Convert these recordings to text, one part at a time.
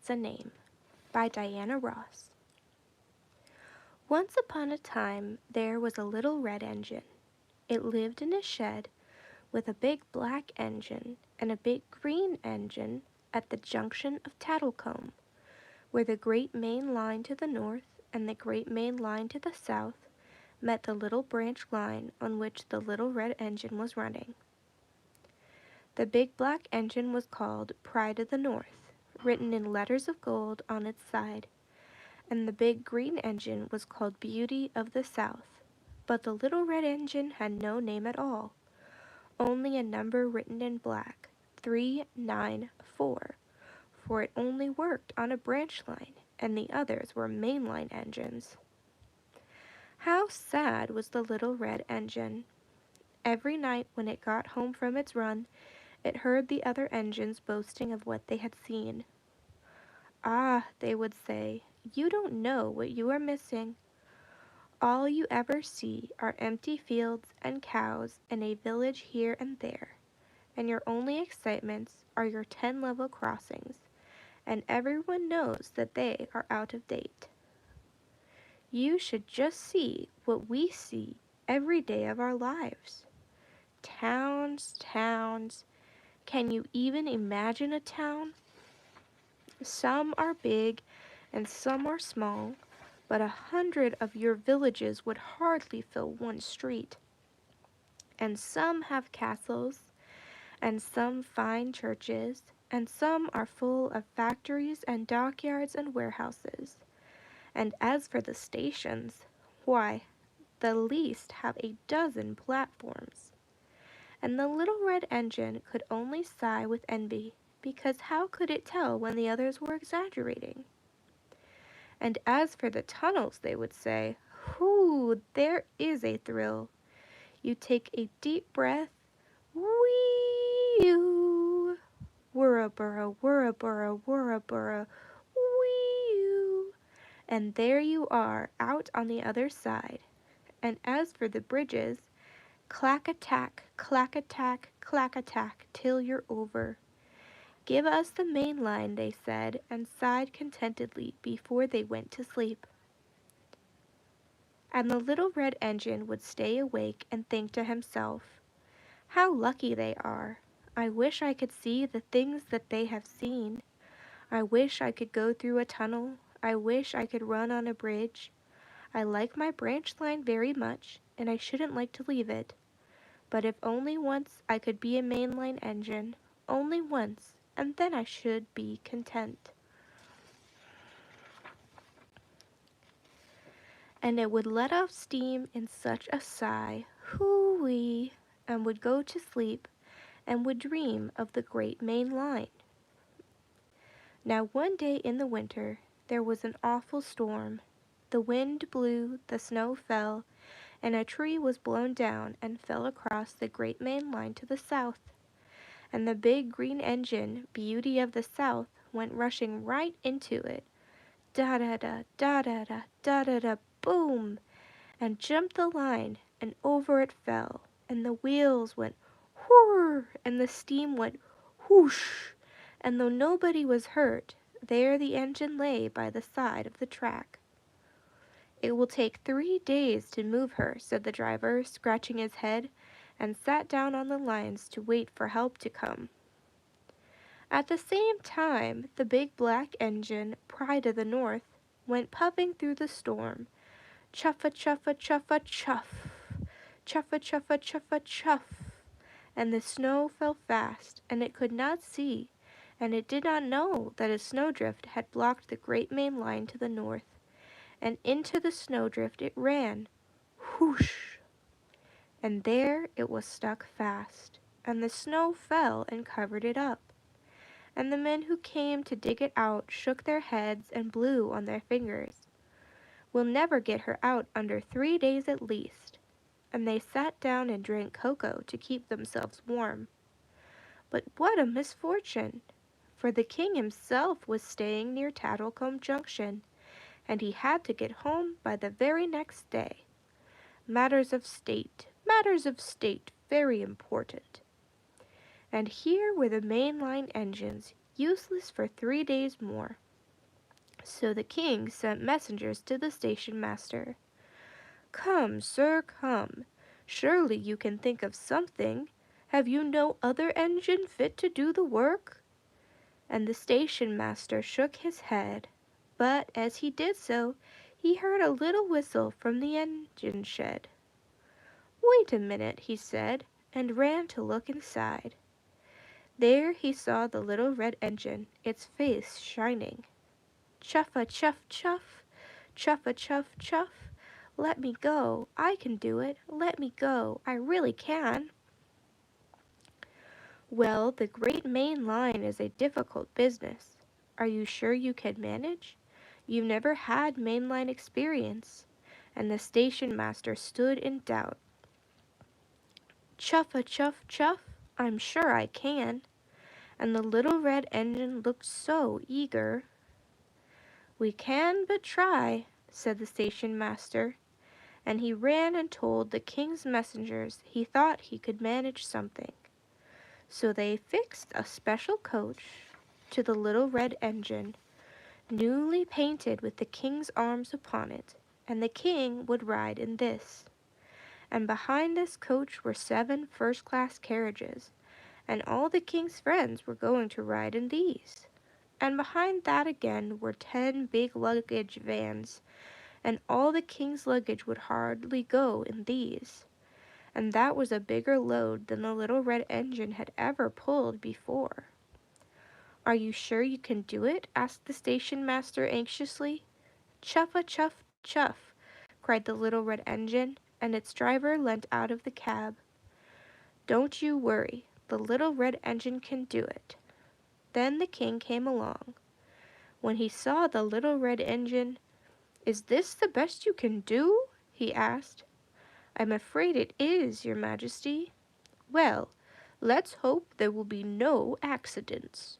Gets a Name by Diana Ross. Once upon a time there was a little red engine. It lived in a shed with a big black engine and a big green engine at the junction of Tattlecombe, where the great main line to the north and the great main line to the south met the little branch line on which the little red engine was running. The big black engine was called Pride of the North, written in letters of gold on its side, and the big green engine was called Beauty of the South, but the little red engine had no name at all, only a number written in black, 394, for it only worked on a branch line, and the others were mainline engines. How sad was the little red engine! Every night when it got home from its run, it heard the other engines boasting of what they had seen. "Ah," they would say, "you don't know what you are missing. All you ever see are empty fields and cows and a village here and there, and your only excitements are your 10 level crossings, and everyone knows that they are out of date. You should just see what we see every day of our lives. Towns, towns. Can you even imagine a town? Some are big and some are small, but 100 of your villages would hardly fill one street. And some have castles, and some fine churches, and some are full of factories and dockyards and warehouses. And as for the stations, why, the least have a dozen platforms." And the little red engine could only sigh with envy, because how could it tell when the others were exaggerating? And as for the tunnels, they would say, "Whoo, there is a thrill. You take a deep breath, whee-oo, whirra-burra, whirra-burra, whirra-burra, whee-oo, and there you are out on the other side. And as for the bridges, clack-a-tack, clack-a-tack, clack-a-tack, till you're over. Give us the main line," they said, and sighed contentedly before they went to sleep. And the little red engine would stay awake and think to himself, "How lucky they are! I wish I could see the things that they have seen. I wish I could go through a tunnel. I wish I could run on a bridge. I like my branch line very much, and I shouldn't like to leave it. But if only once I could be a mainline engine, only once, and then I should be content." And it would let off steam in such a sigh, hoo-wee, and would go to sleep, and would dream of the great main line. Now one day in the winter there was an awful storm. The wind blew, the snow fell, and a tree was blown down and fell across the great main line to the south. And the big green engine, Beauty of the South, went rushing right into it. Da-da-da, da-da-da, da-da-da, boom! And jumped the line, and over it fell, and the wheels went whirr, and the steam went whoosh, and though nobody was hurt, there the engine lay by the side of the track. "It will take 3 days to move her," said the driver, scratching his head, and sat down on the lines to wait for help to come. At the same time, the big black engine, Pride of the North, went puffing through the storm. Chuffa, chuffa, chuffa, chuff! Chuffa, chuffa, chuffa, chuff! And the snow fell fast, and it could not see, and it did not know that a snowdrift had blocked the great main line to the north, and into the snowdrift it ran, whoosh! And there it was stuck fast, and the snow fell and covered it up. And the men who came to dig it out shook their heads and blew on their fingers. "We'll never get her out under 3 days at least." And they sat down and drank cocoa to keep themselves warm. But what a misfortune! For the king himself was staying near Tattlecombe Junction, and he had to get home by the very next day. Matters of state, very important. And here were the main line engines, useless for 3 days more. So the king sent messengers to the station master. "Come, sir, come. Surely you can think of something. Have you no other engine fit to do the work?" And the station master shook his head, but as he did so, he heard a little whistle from the engine shed. "Wait a minute," he said, and ran to look inside. There he saw the little red engine, its face shining. "Chuff-a chuff chuff, chuff-a chuff chuff. Let me go, I can do it, let me go, I really can." "Well, the Great Main Line is a difficult business. Are you sure you can manage? You've never had main line experience." And the station master stood in doubt. "Chuff-a chuff chuff, I'm sure I can." And the little red engine looked so eager. "We can but try," said the station master, and he ran and told the king's messengers he thought he could manage something. So they fixed a special coach to the little red engine, newly painted with the king's arms upon it, and the king would ride in this. And behind this coach were 7 first-class carriages, and all the king's friends were going to ride in these. And behind that again were 10 big luggage vans, and all the king's luggage would hardly go in these. And that was a bigger load than the little red engine had ever pulled before. "Are you sure you can do it?" asked the station master anxiously. "Chuff-a chuff chuff," cried the little red engine, and its driver leant out of the cab. "Don't you worry, the little red engine can do it." Then the king came along. When he saw the little red engine, "Is this the best you can do?" he asked. "I'm afraid it is, your majesty." "Well, let's hope there will be no accidents."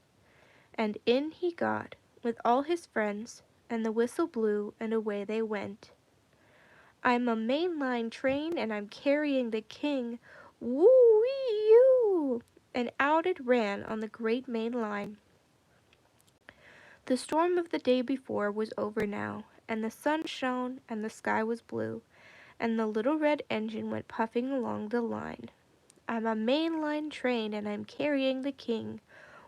And in he got, with all his friends, and the whistle blew, and away they went. "I'm a main line train, and I'm carrying the king. Woo-wee-yoo!" And out it ran on the great main line. The storm of the day before was over now, and the sun shone, and the sky was blue, and the little red engine went puffing along the line. "I'm a main line train, and I'm carrying the king.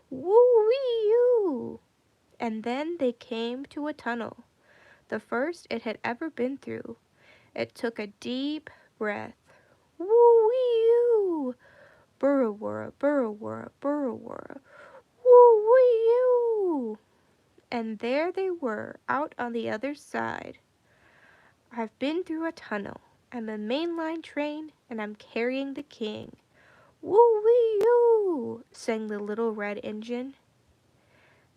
Woo-wee-yoo!" And then they came to a tunnel, the first it had ever been through. It took a deep breath. "Woo-wee-yoo! Burra-wurra, burra-wurra, burra-wurra, woo-wee-yoo!" And there they were, out on the other side. "I've been through a tunnel. I'm a main line train, and I'm carrying the king. Woo-wee-yoo!" sang the little red engine.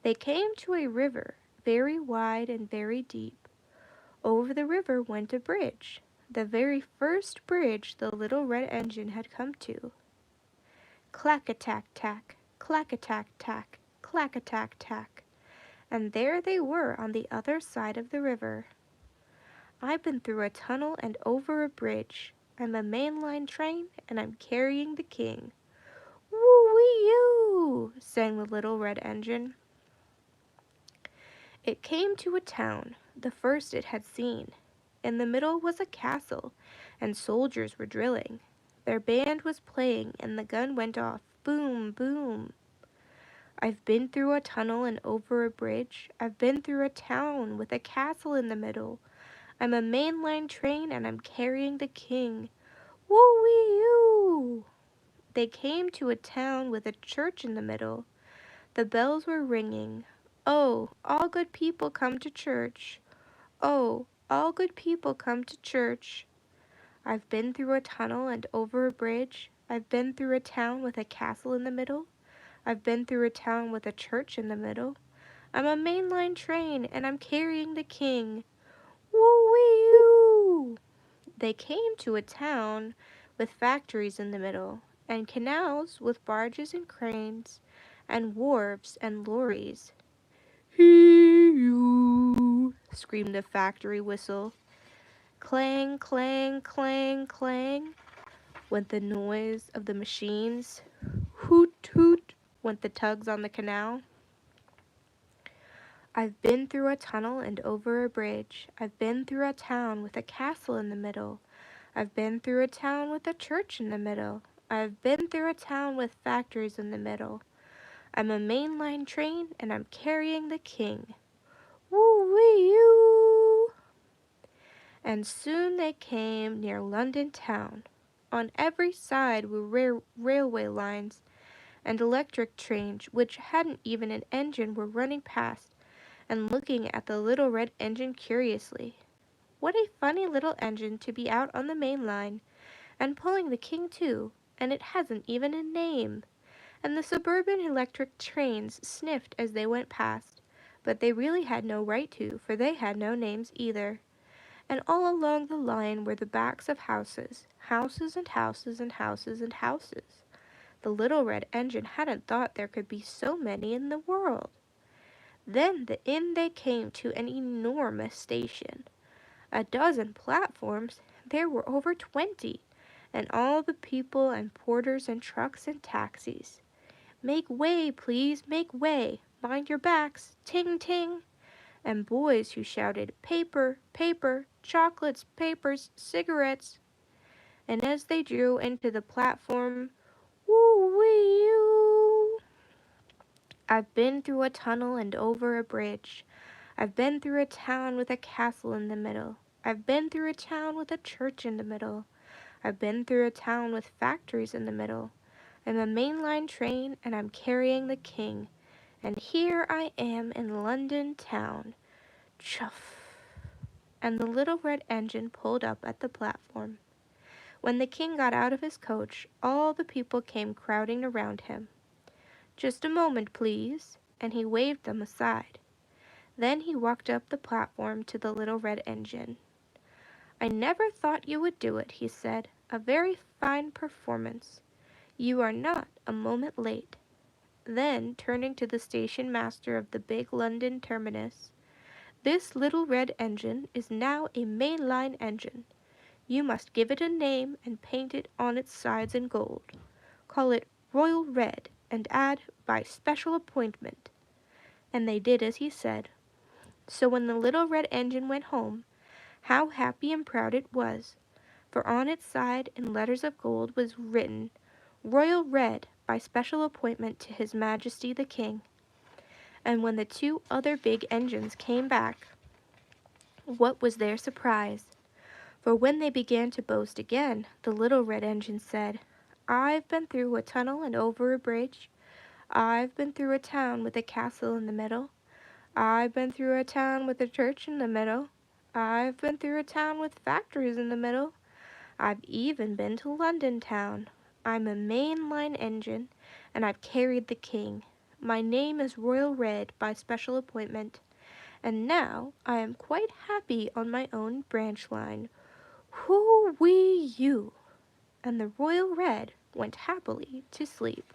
They came to a river, very wide and very deep. Over the river went a bridge, the very first bridge the little red engine had come to. Clack-a-tack-tack, clack-a-tack-tack, clack-a-tack-tack. And there they were on the other side of the river. "I've been through a tunnel and over a bridge. I'm a main line train, and I'm carrying the king. Woo-wee-yoo!" sang the little red engine. It came to a town, the first it had seen. In the middle was a castle, and soldiers were drilling. Their band was playing, and the gun went off, boom, boom. "I've been through a tunnel and over a bridge. I've been through a town with a castle in the middle. I'm a main line train, and I'm carrying the king. Woo-wee-yoo!" They came to a town with a church in the middle. The bells were ringing. "Oh, all good people come to church. Oh, all good people come to church." "I've been through a tunnel and over a bridge. I've been through a town with a castle in the middle. I've been through a town with a church in the middle. I'm a main line train, and I'm carrying the king. Woo-wee-yoo!" They came to a town with factories in the middle, and canals with barges and cranes, and wharves and lorries. "Hee-yoo!" screamed the factory whistle. Clang, clang, clang, clang, went the noise of the machines. Hoot, hoot, went the tugs on the canal. I've been through a tunnel and over a bridge. I've been through a town with a castle in the middle. I've been through a town with a church in the middle. I've been through a town with factories in the middle. I'm a mainline train and I'm carrying the king. Woo-wee-oo! And soon they came near London town. On every side were railway lines, and electric trains which hadn't even an engine were running past and looking at the little red engine curiously. What a funny little engine to be out on the main line, and pulling the king too, and it hasn't even a name. And the suburban electric trains sniffed as they went past, but they really had no right to, for they had no names either. And all along the line were the backs of houses, houses and houses and houses and houses. The little red engine hadn't thought there could be so many in the world. Then in they came to an enormous station. A dozen platforms, there were over 20, and all the people and porters and trucks and taxis. Make way, please, make way, mind your backs, ting ting, and boys who shouted, paper, paper, chocolates, papers, cigarettes. And as they drew into the platform, woo-wee-oo! I've been through a tunnel and over a bridge. I've been through a town with a castle in the middle. I've been through a town with a church in the middle. I've been through a town with factories in the middle. I'm a mainline train and I'm carrying the king. And here I am in London town. Chuff! And the little red engine pulled up at the platform. When the king got out of his coach, all the people came crowding around him. Just a moment, please, and he waved them aside. Then he walked up the platform to the little red engine. I never thought you would do it, he said. A very fine performance. You are not a moment late. Then, turning to the station master of the big London terminus, this little red engine is now a main line engine. You must give it a name and paint it on its sides in gold. Call it Royal Red and add by special appointment. And they did as he said. So when the little red engine went home, how happy and proud it was, for on its side in letters of gold was written, Royal Red by special appointment to His Majesty the King. And when the two other big engines came back, what was their surprise? For when they began to boast again, the little red engine said, I've been through a tunnel and over a bridge. I've been through a town with a castle in the middle. I've been through a town with a church in the middle. I've been through a town with factories in the middle. I've even been to London town. I'm a main line engine, and I've carried the king. My name is Royal Red by special appointment, and now I am quite happy on my own branch line. Hoo-wee-you! And the Royal Red went happily to sleep.